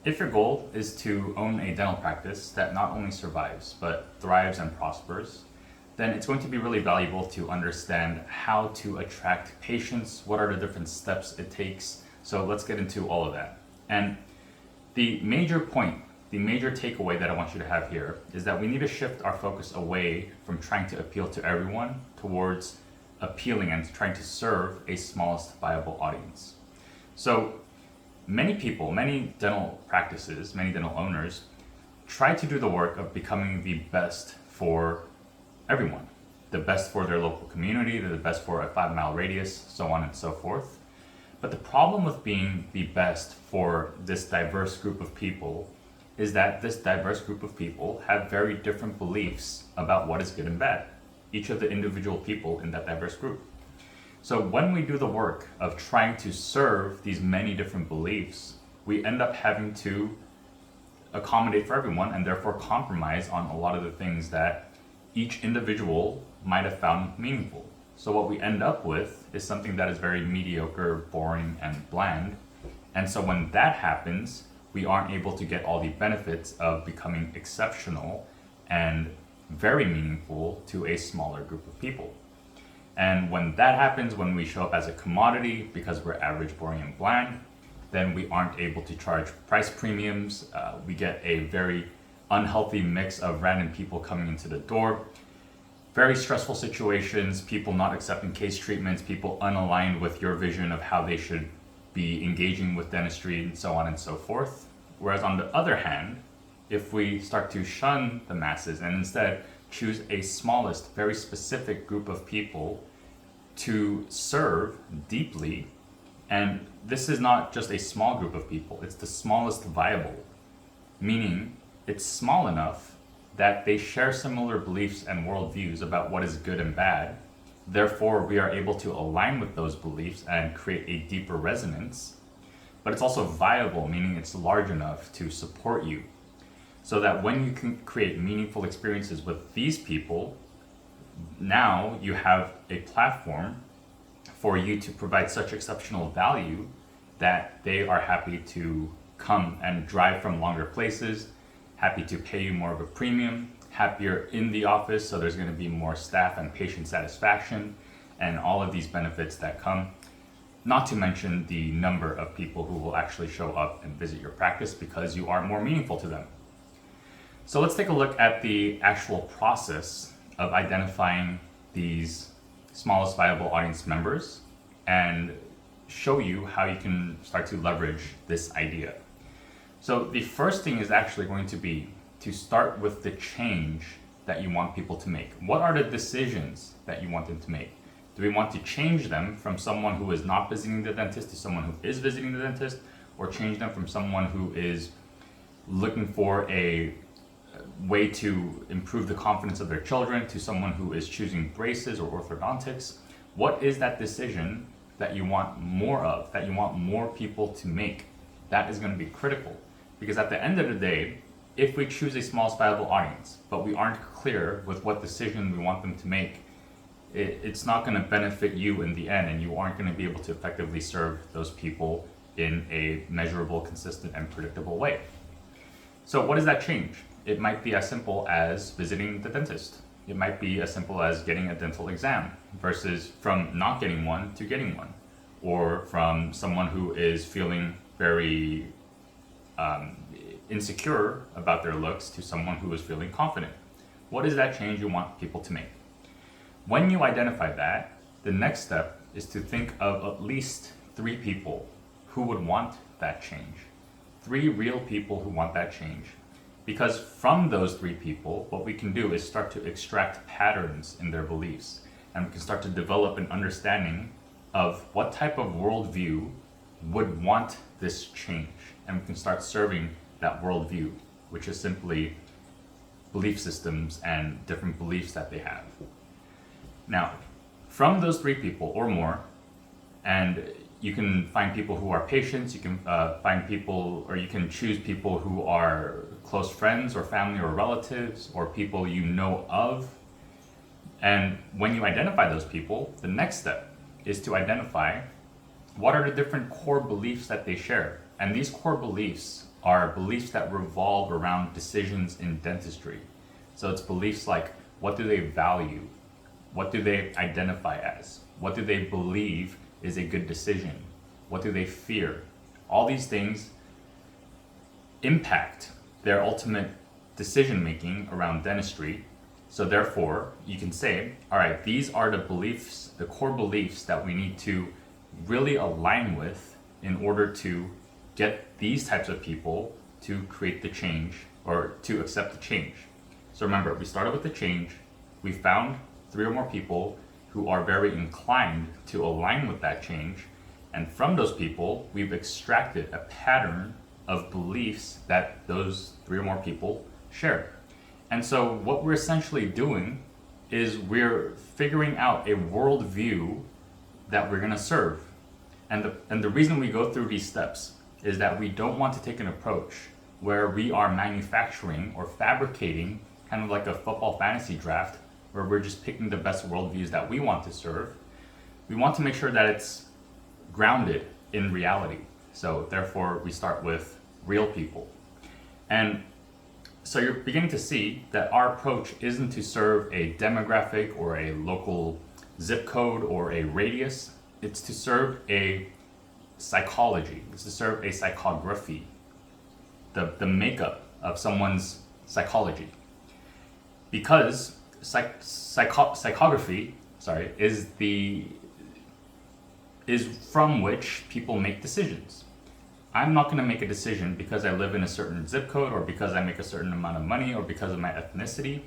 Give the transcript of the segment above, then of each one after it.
If your goal is to own a dental practice that not only survives, but thrives and prospers, then it's going to be really valuable to understand how to attract patients, what are the different steps it takes. So let's get into all of that. And the major point, the major takeaway that I want you to have here is that we need to shift our focus away from trying to appeal to everyone towards appealing and trying to serve a smallest viable audience. So many people, many dental practices, many dental owners try to do the work of becoming the best for everyone, the best for their local community, the best for a 5-mile radius, so on and so forth. But the problem with being the best for this diverse group of people is that this diverse group of people have very different beliefs about what is good and bad, each of the individual people in that diverse group. So when we do the work of trying to serve these many different beliefs, we end up having to accommodate for everyone and therefore compromise on a lot of the things that each individual might have found meaningful. So what we end up with is something that is very mediocre, boring, and bland. And so when that happens, we aren't able to get all the benefits of becoming exceptional and very meaningful to a smaller group of people. And when that happens, when we show up as a commodity because we're average, boring, and bland, then we aren't able to charge price premiums. We get a very unhealthy mix of random people coming into the door, very stressful situations, people not accepting case treatments, people unaligned with your vision of how they should be engaging with dentistry, and so on and so forth. Whereas on the other hand, if we start to shun the masses and instead choose a smallest, very specific group of people to serve deeply, and this is not just a small group of people, it's the smallest viable, meaning it's small enough that they share similar beliefs and worldviews about what is good and bad. Therefore, we are able to align with those beliefs and create a deeper resonance. But it's also viable, meaning it's large enough to support you. So that when you can create meaningful experiences with these people, now you have a platform for you to provide such exceptional value that they are happy to come and drive from longer places, happy to pay you more of a premium, happier in the office, so there's going to be more staff and patient satisfaction, and all of these benefits that come. Not to mention the number of people who will actually show up and visit your practice because you are more meaningful to them. So let's take a look at the actual process of identifying these smallest viable audience members and show you how you can start to leverage this idea. So the first thing is actually going to be to start with the change that you want people to make. What are the decisions that you want them to make? Do we want to change them from someone who is not visiting the dentist to someone who is visiting the dentist, or change them from someone who is looking for a way to improve the confidence of their children to someone who is choosing braces or orthodontics? What is that decision that you want more of, that you want more people to make? That is going to be critical, because at the end of the day, if we choose a small viable audience, but we aren't clear with what decision we want them to make, it's not going to benefit you in the end, and you aren't going to be able to effectively serve those people in a measurable, consistent, and predictable way. So what does that change? It might be as simple as visiting the dentist. It might be as simple as getting a dental exam versus from not getting one to getting one, or from someone who is feeling very insecure about their looks to someone who is feeling confident. What is that change you want people to make? When you identify that, the next step is to think of at least 3 people who would want that change. 3 real people who want that change. Because from those 3 people, what we can do is start to extract patterns in their beliefs, and we can start to develop an understanding of what type of worldview would want this change, and we can start serving that worldview, which is simply belief systems and different beliefs that they have. Now, from those 3 people or more, and you can find people who are patients, you can find people, or you can choose people who are close friends or family or relatives or people you know of. And when you identify those people, the next step is to identify what are the different core beliefs that they share. And these core beliefs are beliefs that revolve around decisions in dentistry. So it's beliefs like, what do they value? What do they identify as? What do they believe is a good decision? What do they fear? All these things impact their ultimate decision making around dentistry. So therefore, you can say, all right, these are the beliefs, the core beliefs that we need to really align with in order to get these types of people to create the change or to accept the change. So remember, we started with the change. We found 3 or more people who are very inclined to align with that change. And from those people, we've extracted a pattern of beliefs that those 3 or more people share. And so what we're essentially doing is we're figuring out a worldview that we're going to serve. And the reason we go through these steps is that we don't want to take an approach where we are manufacturing or fabricating kind of like a football fantasy draft where we're just picking the best worldviews that we want to serve. We want to make sure that it's grounded in reality. So therefore, we start with real people. And so you're beginning to see that our approach isn't to serve a demographic or a local zip code or a radius. It's to serve a psychology. It's to serve a psychography, the makeup of someone's psychology. Because psychography, is from which people make decisions. I'm not going to make a decision because I live in a certain zip code or because I make a certain amount of money or because of my ethnicity.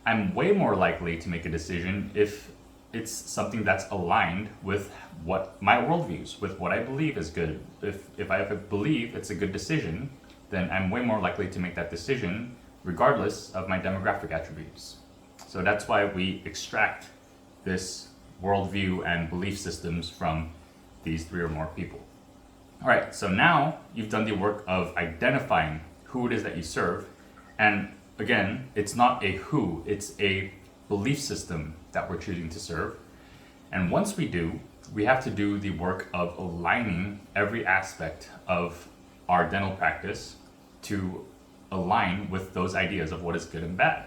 I'm way more likely to make a decision if it's something that's aligned with what my worldviews, with what I believe is good. If I believe it's a good decision, then I'm way more likely to make that decision regardless of my demographic attributes. So that's why we extract this worldview and belief systems from these 3 or more people. All right, so now you've done the work of identifying who it is that you serve. And again, it's not a who, it's a belief system that we're choosing to serve. And once we do, we have to do the work of aligning every aspect of our dental practice to align with those ideas of what is good and bad.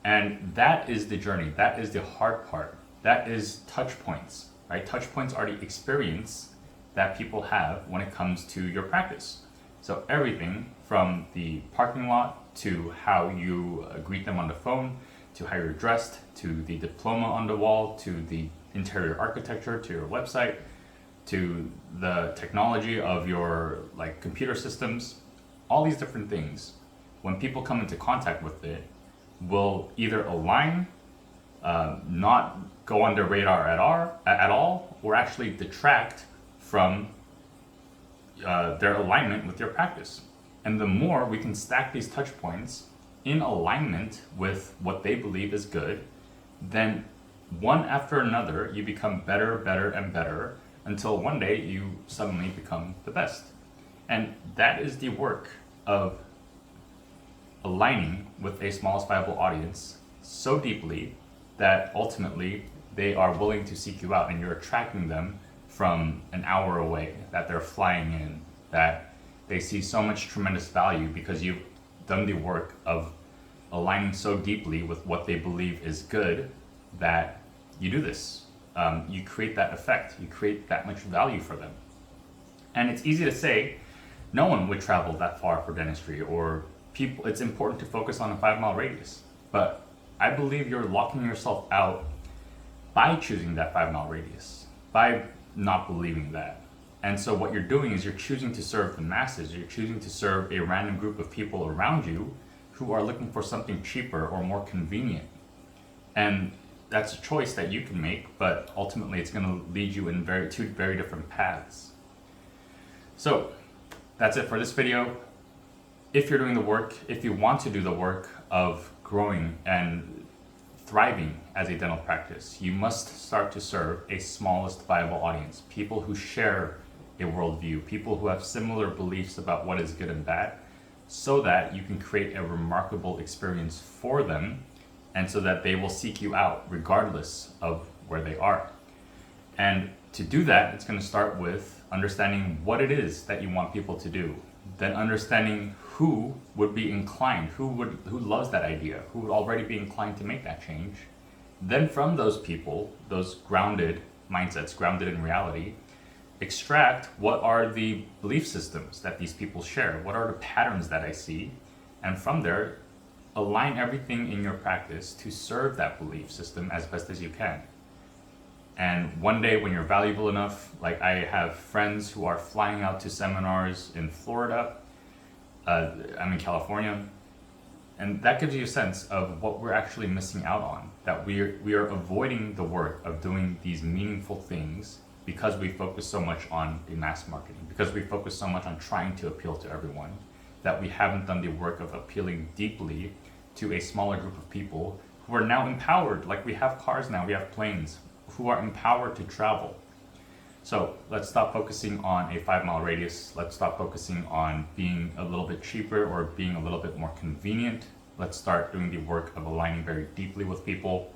And that is the journey. That is the hard part. That is touch points, right? Touch points are the experience that people have when it comes to your practice. So everything from the parking lot to how you greet them on the phone, to how you're dressed, to the diploma on the wall, to the interior architecture, to your website, to the technology of your computer systems, all these different things, when people come into contact with it, will either align, not go on their radar at all, or actually detract from their alignment with your practice. And the more we can stack these touch points in alignment with what they believe is good, then one after another, you become better, better, and better until one day you suddenly become the best. And that is the work of aligning with a smallest viable audience so deeply that ultimately they are willing to seek you out and you're attracting them from an hour away, that they're flying in, that they see so much tremendous value because you've done the work of aligning so deeply with what they believe is good that you do this. You create that effect, you create that much value for them. And it's easy to say, no one would travel that far for dentistry, or it's important to focus on a 5-mile radius. But I believe you're locking yourself out by choosing that 5-mile radius, by not believing that. And so what you're doing is you're choosing to serve the masses. You're choosing to serve a random group of people around you who are looking for something cheaper or more convenient. And that's a choice that you can make, but ultimately it's going to lead you in two very different paths. So that's it for this video. If you're doing the work, if you want to do the work of growing and thriving as a dental practice, you must start to serve a smallest viable audience, people who share a worldview, people who have similar beliefs about what is good and bad, so that you can create a remarkable experience for them and so that they will seek you out regardless of where they are. And to do that, it's going to start with understanding what it is that you want people to do. then understanding who would be inclined, who loves that idea, who would already be inclined to make that change. Then from those people, those grounded mindsets, grounded in reality, extract what are the belief systems that these people share, what are the patterns that I see, and from there, align everything in your practice to serve that belief system as best as you can. And one day when you're valuable enough, like I have friends who are flying out to seminars in Florida, I'm in California, and that gives you a sense of what we're actually missing out on, that we are avoiding the work of doing these meaningful things because we focus so much on the mass marketing, because we focus so much on trying to appeal to everyone, that we haven't done the work of appealing deeply to a smaller group of people who are now empowered. Like we have cars now, we have planes, who are empowered to travel. So let's stop focusing on a 5-mile radius. Let's stop focusing on being a little bit cheaper or being a little bit more convenient. Let's start doing the work of aligning very deeply with people.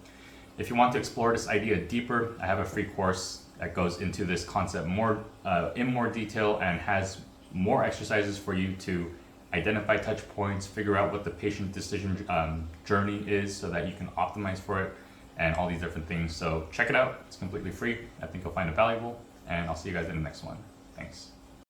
If you want to explore this idea deeper, I have a free course that goes into this concept in more detail and has more exercises for you to identify touch points, figure out what the patient decision journey is so that you can optimize for it, and all these different things. So check it out. It's completely free. I think you'll find it valuable, and I'll see you guys in the next one. Thanks.